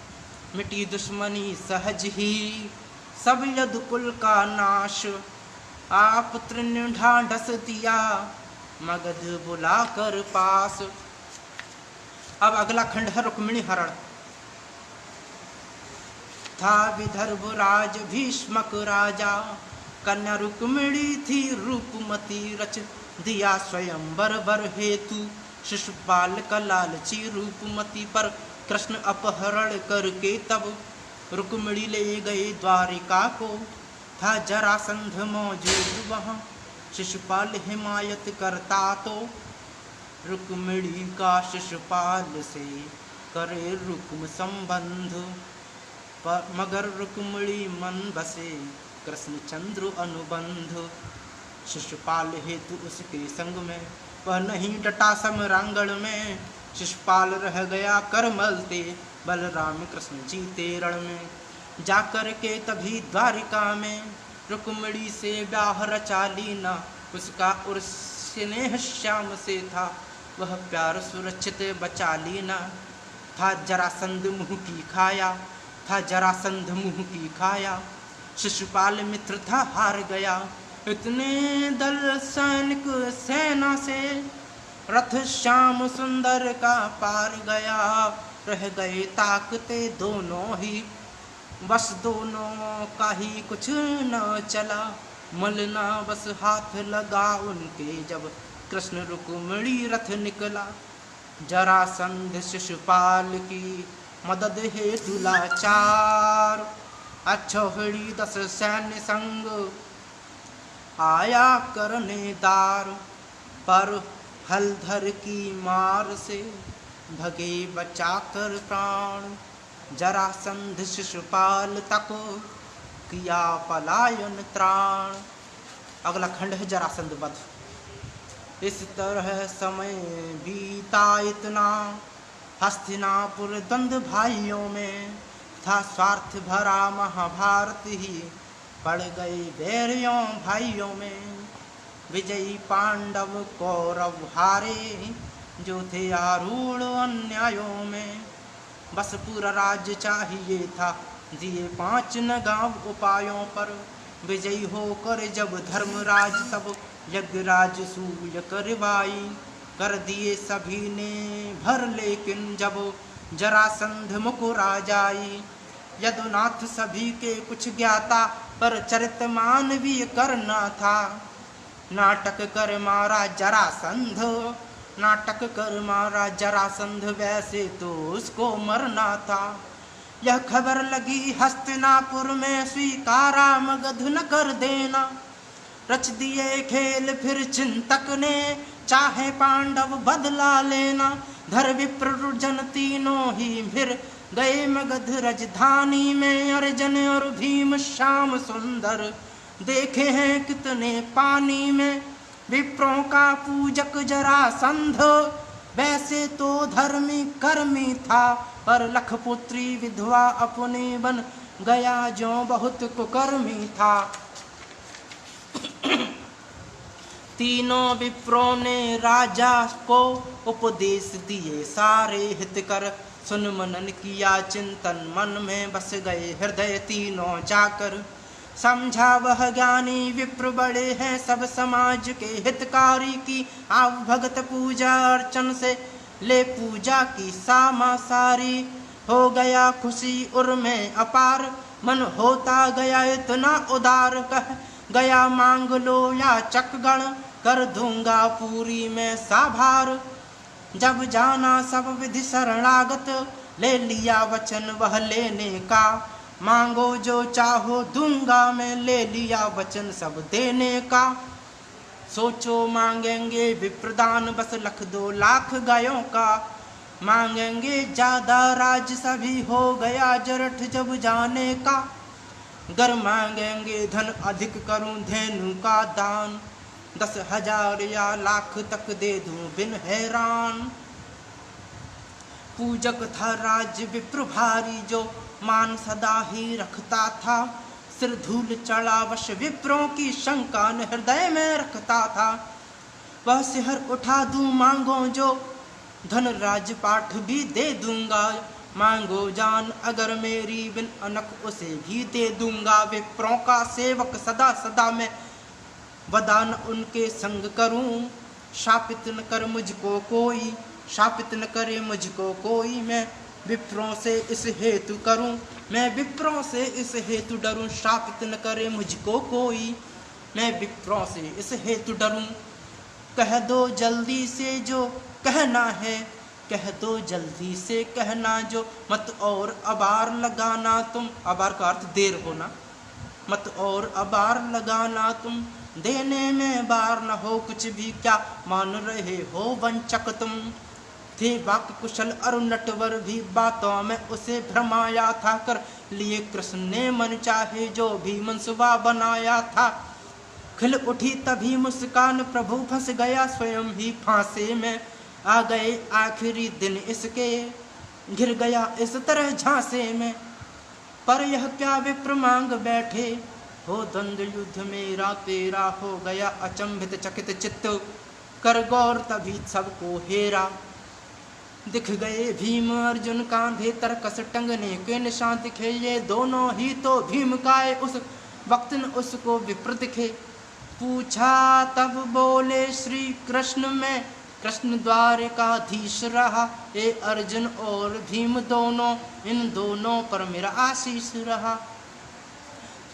मिटी दुश्मनी सहज ही, सब यदुकुल का नाश। आप पुत्र ने ढांढस दिया, मगध बुला कर पास। अब अगला खंड है रुक्मिणी हरण। था विदर्भ राज भीष्मक राजा, कन्या रुक्मिणी थी रूपमती। रच दिया स्वयंवर वर हेतु, शिशुपाल का लालची रूपमती पर। कृष्ण अपहरण करके तब रुक्मिणी ले गए द्वारिका को। था जरासंध मौजूद वहाँ, शिशुपाल हिमायत करता तो। रुक्मिणी का शिशुपाल से करे रुक्म संबंध, पर मगर रुक्मिणी मन बसे कृष्ण चंद्र अनुबंध। शिशुपाल हेतु उसके संग में, वह नहीं डटा समरांगण में। शिशुपाल रह गया करमलते, बलराम कृष्ण जीते रण में। जाकर के तभी द्वारिका में, रुक्मिणी से ब्याह रचा लीना। उसका उर्स स्नेह श्याम से था, वह प्यार सुरक्षित बचा लीना। था जरासंध मुँह की खाया, था जरासंध मुँह की खाया। शिशुपाल मित्र था हार गया, इतने दल सैनिक सेना से। रथ श्याम सुंदर का पार गया, रह गए ताकते दोनों ही। बस दोनों का ही कुछ न चला, मलना बस हाथ लगा उनके। जब कृष्ण रुक्मिणी रथ निकला, जरासंध शिशुपाल की मदद हेतु लाचार। अक्षौहिणी 10 सैन्य संग आया करने दार। पर हलधर की मार से भगे बचाकर प्राण। जरासंध शिशुपाल तक किया पलायन त्राण। अगला खंड है जरासंध वध। इस तरह समय बीता इतना, हस्तिनापुर द्वंद्व भाइयों में। था स्वार्थ भरा महाभारत ही, पड़ गए बैरियों भाइयों में। विजयी पांडव कौरव हारे, जो थे आरूढ़ अन्यायों में। बस पूरा राज्य चाहिए था, दिए 5 न गांव उपायों पर। विजयी होकर जब धर्मराज तब, यज्ञराज सूय करवाई। कर दिए सभी ने भर, लेकिन जब जरासंध मुकुरा जाई। यदुनाथ सभी के कुछ ज्ञाता, पर चरित मानवीय करना था। नाटक कर मारा जरासंध, नाटक कर मारा जरासंध। वैसे तो उसको मरना था। यह खबर लगी हस्तिनापुर में, स्वीकारा मगध न कर देना। रच दिए खेल फिर चिंतक ने, चाहे पांडव बदला लेना। धर विप्र जन तीनों ही फिर गए मगध राजधानी में। अर्जुन और भीम श्याम सुंदर देखे हैं कितने पानी में। विप्रों का पूजक जरासंध, वैसे तो धर्मी कर्मी था। पर लखपुत्री विधवा अपने बन गया, जो बहुत कुकर्मी था। तीनों विप्रों ने राजा को उपदेश दिए सारे हित कर। सुन मनन किया चिंतन, मन में बस गए हृदय तीनों जाकर। समझा वह ज्ञानी विप्र बड़े हैं सब समाज के हितकारी की। आव भगत पूजा अर्चन से ले पूजा की सामा सारी। हो गया खुशी उर में अपार, मन होता गया इतना उदार। कह गया मांग लो या चकगण, कर दूंगा पूरी में साभार। जब जाना सब विधि शरणागत, ले लिया वचन वह लेने का, मांगो जो चाहो दूंगा मैं, ले लिया वचन सब देने का। सोचो मांगेंगे विप्रदान बस 1-2 लाख गायों का, मांगेंगे ज्यादा राज सभी हो गया जरठ जब जाने का। गर मांगेंगे धन अधिक करूं धेनु का दान, 10,000 या लाख तक दे दूं बिन हैरान। पूजक था राज विप्र भारी जो मान सदा ही रखता था, सिर धूल चढ़ा वश विप्रों की शंका न हृदय में रखता था। वह सिहर उठा दूं मांगो जो, धन राजपाठ भी दे दूंगा, मांगो जान अगर मेरी बिन अनक उसे भी दे दूंगा। विप्रों का सेवक सदा सदा मैं वदा न उनके संग करूं, शापित न कर मुझको कोई, शापित न करे मुझको कोई। मैं विप्रों से इस हेतु करूं, मैं विप्रों से इस हेतु डरूं, शापित न करे मुझको कोई, मैं विप्रों से इस हेतु डरूं। कह दो जल्दी से जो कहना है, कह दो जल्दी से कहना जो, मत और अबार लगाना तुम, अबार का अर्थ देर होना, मत और अबार लगाना तुम, देने में बार न हो कुछ भी क्या मान रहे हो वंचक तुम। थे वाक्य कुशल और नटवर भी बातों में उसे भ्रमाया था, कर लिए कृष्ण ने मन चाहे जो भी मनसुबा बनाया था। खिल उठी तभी मुस्कान प्रभु फंस गया स्वयं ही फांसे में, आ गए आखिरी दिन इसके घिर गया इस तरह झांसे में। पर यह क्या विप्र मांग बैठे, हो द्वंद्व युद्ध मेरा तेरा, हो गया अचंभित चकित चित्त, कर गौर तभी सबको हेरा। दिख गए भीम अर्जुन कांधे तरकस टंगने के निशान दिखे, ये दोनों ही तो भीम काए उस वक्त न उसको विप्र दिखे। पूछा तब बोले श्री कृष्ण में कृष्ण द्वारिकाधीश रहा, ए अर्जुन और भीम दोनों इन दोनों पर मेरा आशीष रहा।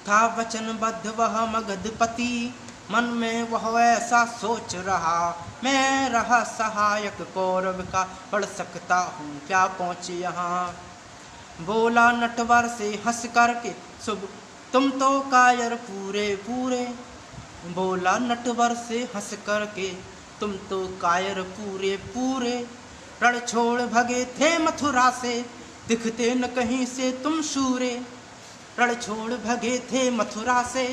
था वचनबद्ध वह मगधपति, मन में वह ऐसा सोच रहा, मैं रहा सहायक कौरव का, पढ़ सकता हूँ क्या पहुँचे यहाँ। बोला नटवर से हंस करके शुभ तुम तो कायर पूरे पूरे, बोला नटवर से हंस करके तुम तो कायर पूरे पूरे। रण छोड़ भगे थे मथुरा से, दिखते न कहीं से तुम शूरे। रण छोड़ भगे थे मथुरा से,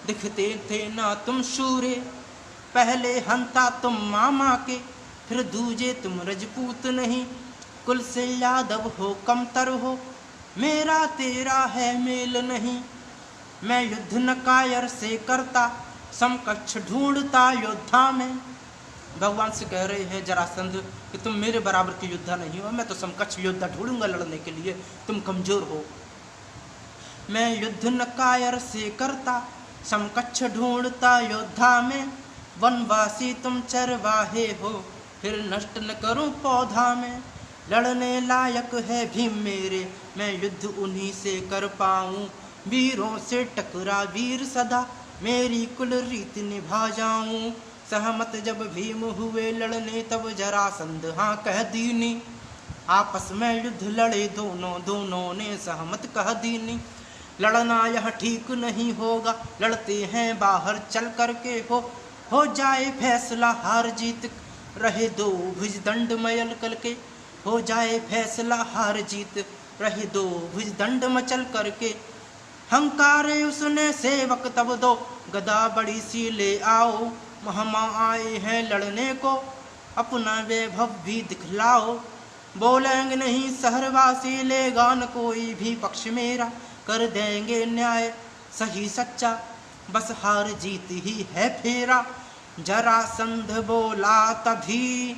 दिखते थे ना तुम शूरे। पहले हंता तुम मामा के, फिर दूजे तुम रजपूत नहीं। कुल से यादव हो कमतर हो, मेरा तेरा है मेल नहीं। मैं युद्ध न कायर से करता, समकक्ष ढूंढता योद्धा में। भगवान से कह रहे हैं जरासंध कि तुम मेरे बराबर के योद्धा नहीं हो, मैं तो समकक्ष योद्धा ढूंढूंगा लड़ने के लिए, तुम कमजोर हो। मैं युद्ध न कायर से करता, समकक्ष ढूंढता योद्धा में। वनवासी तुम चरवाहे हो, फिर नष्ट न करूं पौधा में। लड़ने लायक है भीम मेरे, मैं युद्ध उन्हीं से कर पाऊं। वीरों से टकरा वीर सदा, मेरी कुल रीत निभा जाऊं। सहमत जब भीम हुए लड़ने, तब जरासंध हाँ कह दीनी। आपस में युद्ध लड़े दोनों, दोनों ने सहमत कह दीनी। लड़ना यह ठीक नहीं होगा, लड़ते हैं बाहर चल करके हो जाए फैसला हार जीत। रहे दो भुज दंड मयल करके, हो जाए फैसला हार जीत। रहे दो भुज दंड मचल करके। हंकारे उसने सेवक तब दो, गदा बड़ी सी ले आओ। महमा आए हैं लड़ने को, अपना वैभव भी दिखलाओ। बोलेंगे नहीं शहरवासी, लेगा न कोई भी पक्ष मेरा। कर देंगे न्याय सही सच्चा, बस हार जीत ही है फेरा। जरासंध बोला तभी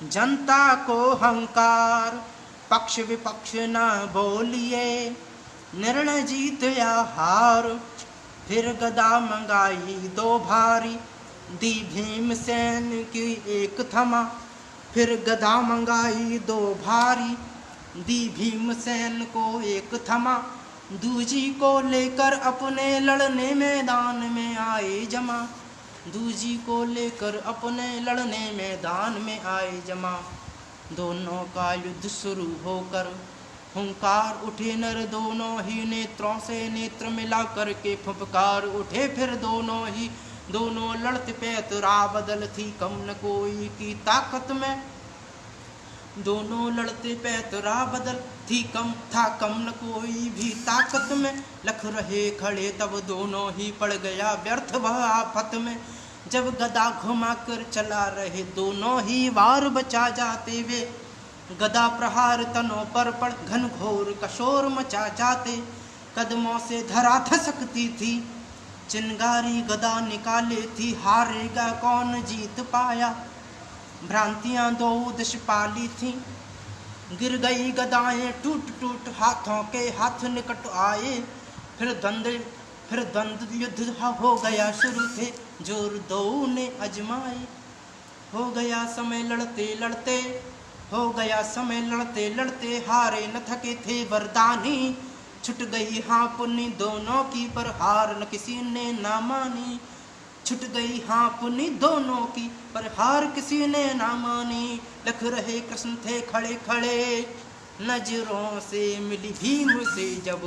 जनता को हंकार, पक्ष विपक्ष न बोलिए, निर्णय जीत या हार। फिर गदा मंगाई दो भारी, दी भीमसेन की एक थमा। फिर गदा मंगाई दो भारी, दी भीमसेन को एक थमा। दूजी को लेकर अपने लड़ने मैदान में आए जमा। दूजी को लेकर अपने लड़ने मैदान में आए जमा। दोनों का युद्ध शुरू होकर हुंकार उठे नर दोनों ही नेत्रों से नेत्र मिला करके फुफकार उठे फिर दोनों ही दोनों लड़ते पैतरा बदल थी कम न कोई की ताकत में दोनों लड़ते पैतरा बदल थी कम न कोई भी ताकत में लख रहे खड़े तब दोनों ही पड़ गया व्यर्थ वह आफत में जब गदा घुमा कर चला रहे दोनों ही वार बचा जाते वे गदा प्रहार तनों पर पड़ घन घोर कशोर मचा जाते कदमों से धरा धसकती थी चिंगारी गदा निकाले थी हारेगा कौन जीत पाया भ्रांतियां दो दिश पाली थी गिर गई गदाएं टूट टूट हाथों के हाथ निकट आए फिर द्वंद्व युद्ध हो गया शुरू थे जोर दो ने अजमाए हो गया समय लड़ते लड़ते हो गया समय लड़ते लड़ते हारे न थके थे वरदानी छुट गई हाँ पुनी दोनों की पर हार न किसी ने ना मानी छुट गई हाँ पुनी दोनों की पर हार किसी ने ना मानी लख रहे कृष्ण थे खड़े खड़े नजरों से मिली भीम से जब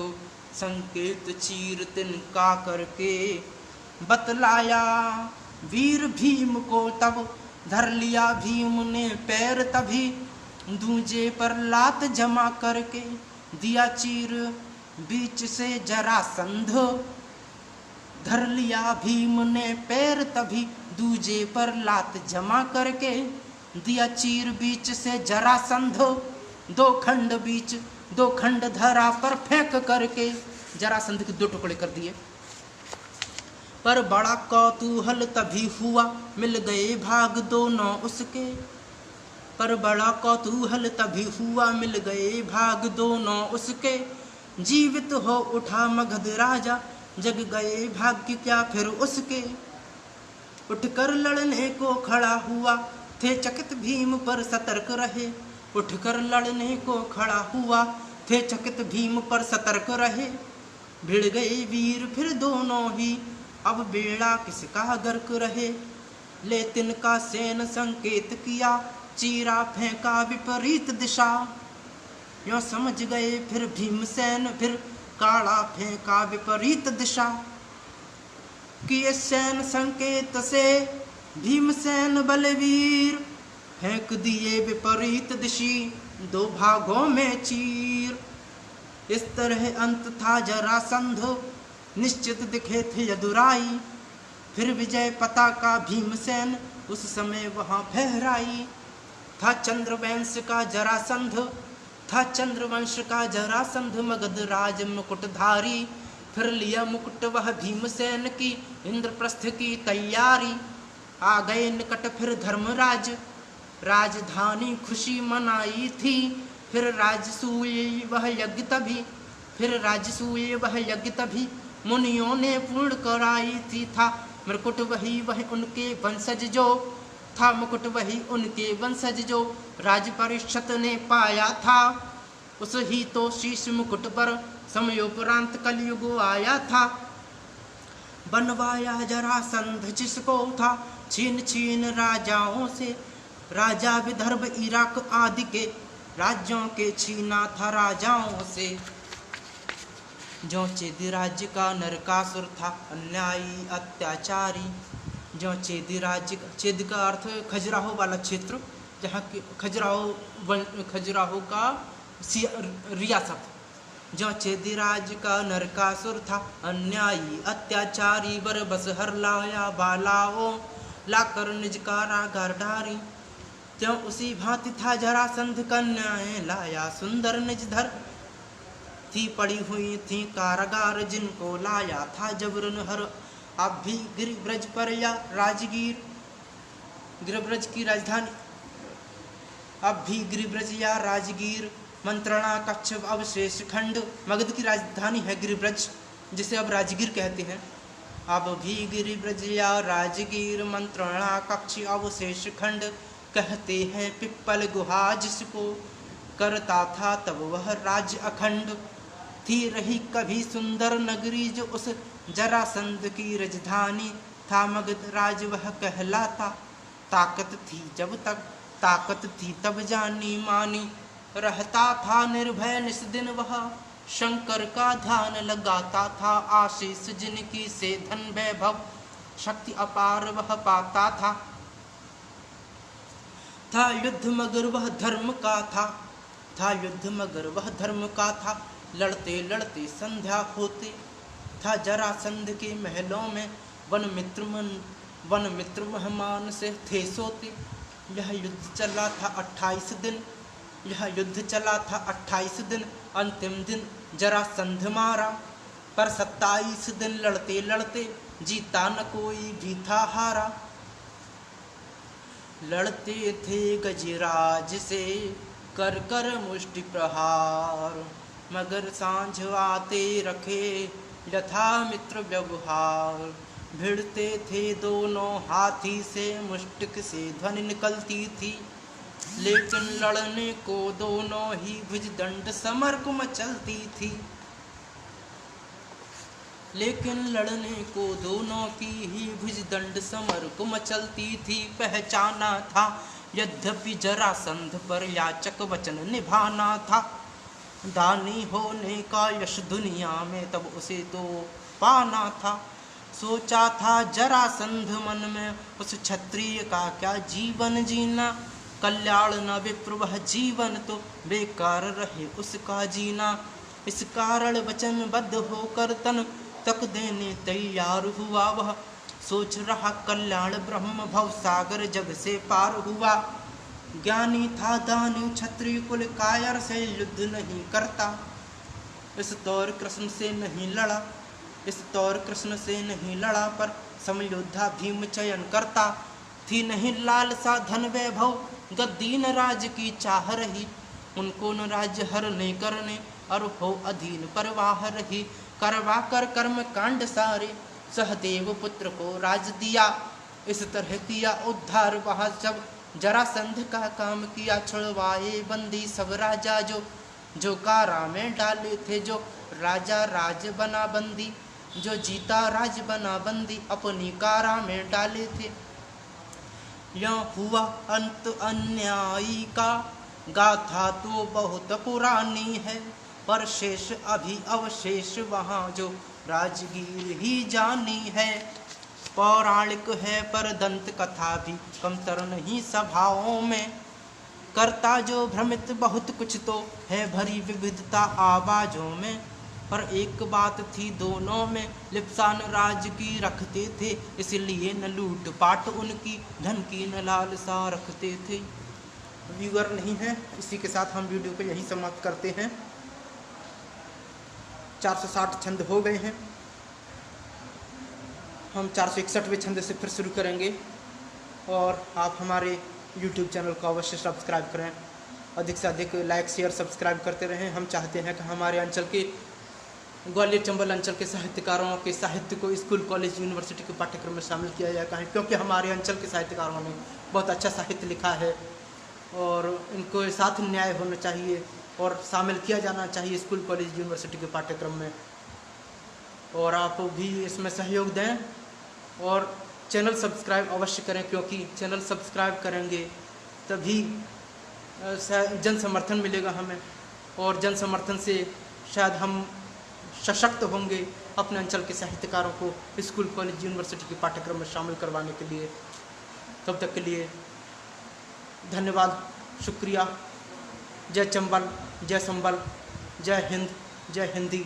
संकेत चीर तिनका करके बतलाया वीर भीम को तब धर लिया भीम ने पैर तभी दूजे पर लात जमा करके दिया चीर बीच से जरासंध धर लिया भीम ने पैर तभी दूजे पर लात जमा करके दिया चीर बीच से जरासंध दो खंड धरा पर फेंक करके जरासंध के 2 टुकड़े कर दिए। पर बड़ा कौतूहल तभी हुआ मिल गए भाग दोनों उसके पर बड़ा कौतूहल तभी हुआ मिल गए भाग दोनों उसके जीवित हो उठा मगध राजा जग गए भाग्य क्या फिर उसके उठकर लड़ने को खड़ा हुआ थे चकित भीम पर सतर्क रहे उठकर लड़ने को खड़ा हुआ थे चकित भीम पर सतर्क रहे भिड़ गए वीर फिर दोनों ही अब बेड़ा किसका गर्क रहे ले तिनका सेन संकेत किया चीरा फेंका विपरीत दिशा यो समझ गए फिर भीमसेन फिर काड़ा फेंका विपरीत दिशा किए सेन संकेत से भीमसेन बलवीर फेंक दिए विपरीत दिशी 2 भागों में चीर। इस तरह अंत था जरासंध निश्चित दिखे थे यदुराई फिर विजय पताका भीमसेन उस समय वहां फहराई था चंद्रवंश का जरासंध मगध राज मुकुटधारी फिर लिया मुकुट वह भीमसेन की इंद्रप्रस्थ की तैयारी आ गए निकट फिर धर्मराज राजधानी खुशी मनाई थी फिर राजसूय वह यज्ञ तभी मुनियों ने पूर्ण कराई थी था मुकुट वही उनके वंशज जो राज परिषद ने पाया था उस ही तो शीश मुकुट पर समयोपरांत कलयुग आया था बनवाया जरासंध जिसको था छीन राजाओं से राजा विदर्भ इराक आदि के राज्यों के छीना था राजाओं से जो चेदि राज्य का नरकासुर था अन्यायी अत्याचारी जो चेद का अर्थ खजुराहो वाला क्षेत्र जहाँ की खजुराहो का रियासत जो चेदिराज का नरकासुर था अन्यायी अत्याचारी बर बस हर लाया बालाओ लाकर निज कारागार डारी त्यों उसी भांति था जरासंध कन्याएं लाया सुंदर निज धर थी पड़ी हुई थी कारागार जिनको लाया था जबरन हर अब भी गिरिब्रज पर या राजगीर गिरिब्रज की राजधानी अब भी गिरिब्रज या राजगीर मंत्रणा कक्ष अवशेष खंड मगध की राजधानी है गिरिब्रज जिसे अब राजगीर कहते हैं। अब भी गिरिब्रज या राजगीर मंत्रणा कक्ष अवशेष खंड कहते हैं पिप्पल गुहा जिसको करता था तब वह राज्य अखंड थी रही कभी सुंदर नगरी जो उस जरासंध की राजधानी था मगध राज वह कहलाता ताकत थी तब जानी मानी रहता था निर्भय निस दिन वह, शंकर का ध्यान लगाता था। आशीष जिनकी से धन वैभव, शक्ति अपार वह पाता था युद्ध मगर वह धर्म का था युद्ध मगर वह धर्म का था। लड़ते लड़ते संध्या होते था जरासंध के महलों में, वन मित्र मेहमान से थे सोते। यह युद्ध चला था 28 दिन, यह युद्ध चला था 28 दिन। अंतिम दिन जरासंध मारा, पर 27 दिन लड़ते लड़ते जीता न कोई भी था हारा। लड़ते थे गजराज से कर कर मुष्टि प्रहार, मगर सांझ आते रखे यथा मित्र व्यवहार। भिड़ते थे दोनों हाथी से, मुष्टिक से ध्वनि निकलती थी, लेकिन लड़ने को दोनों ही भुजदंड समर को मचलती थी। लेकिन लड़ने को दोनों की ही भुजदंड समर को मचलती थी। पहचाना था यद्यपि जरासंध पर याचक वचन निभाना था। दानी होने का यश दुनिया में तब उसे तो पाना था। सोचा था जरासंध मन में उस क्षत्रिय का क्या जीवन जीना। कल्याण न विप्र वह जीवन तो बेकार रहे उसका जीना। इस कारण वचनबद्ध होकर तन तक देने तैयार हुआ वह। सोच रहा कल्याण ब्रह्म भव सागर जग से पार हुआ। ज्ञानी था दानी क्षत्रिय कुल, कायर से युद्ध नहीं करता। इस तौर कृष्ण से नहीं लड़ा, इस तौर कृष्ण से नहीं लड़ा, पर समयोद्धा भीम चयन करता। थी नहीं लालसा धन वैभव, गद्दी न राज की चाह रही। उनको न राज्य हर नहीं करने, और हो अधीन परवाह रही। करवा कर कर्म कांड सारे, सहदेव पुत्र को राज दिया। इस तरह किया उद्धार वहाँ जब जरासंध का काम किया। छुड़वाए बंदी सब राजा जो कारा में डाले थे। जो राजा राज बना बंदी, जो जीता राज बना बंदी, अपनी कारा में डाले थे। यह हुआ अंत अन्यायी का, गाथा तो बहुत पुरानी है, पर शेष अभी अवशेष वहाँ जो राजगीर ही जानी है। पौराणिक है पर दंत कथा भी कमतर नहीं सभाओं में। करता जो भ्रमित बहुत कुछ तो है भरी विविधता आवाजों में। पर एक बात थी दोनों में, लिप्सा न राज की रखते थे, इसलिए न लूट पाट उनकी, धन की न लालसा रखते थे। व्यूअर नहीं है, इसी के साथ हम वीडियो को यहीं समाप्त करते हैं। 460 छंद हो गए हैं, हम 461वें छंद से फिर शुरू करेंगे। और आप हमारे YouTube चैनल को अवश्य सब्सक्राइब करें, अधिक से अधिक लाइक शेयर सब्सक्राइब करते रहें। हम चाहते हैं कि हमारे अंचल के, ग्वालियर चंबल अंचल के साहित्यकारों के साहित्य को स्कूल कॉलेज यूनिवर्सिटी के पाठ्यक्रम में शामिल किया जाए। कहें क्योंकि हमारे अंचल के साहित्यकारों ने बहुत अच्छा साहित्य लिखा है और इनको साथ न्याय होना चाहिए और शामिल किया जाना चाहिए स्कूल कॉलेज यूनिवर्सिटी के पाठ्यक्रम में। और आप भी इसमें सहयोग दें और चैनल सब्सक्राइब अवश्य करें, क्योंकि चैनल सब्सक्राइब करेंगे तभी जन समर्थन मिलेगा हमें, और जन समर्थन से शायद हम सशक्त होंगे अपने अंचल के साहित्यकारों को स्कूल कॉलेज यूनिवर्सिटी के पाठ्यक्रम में शामिल करवाने के लिए। तब तक के लिए धन्यवाद, शुक्रिया। जय चंबल, जय संबल, जय हिंद, जय हिंदी।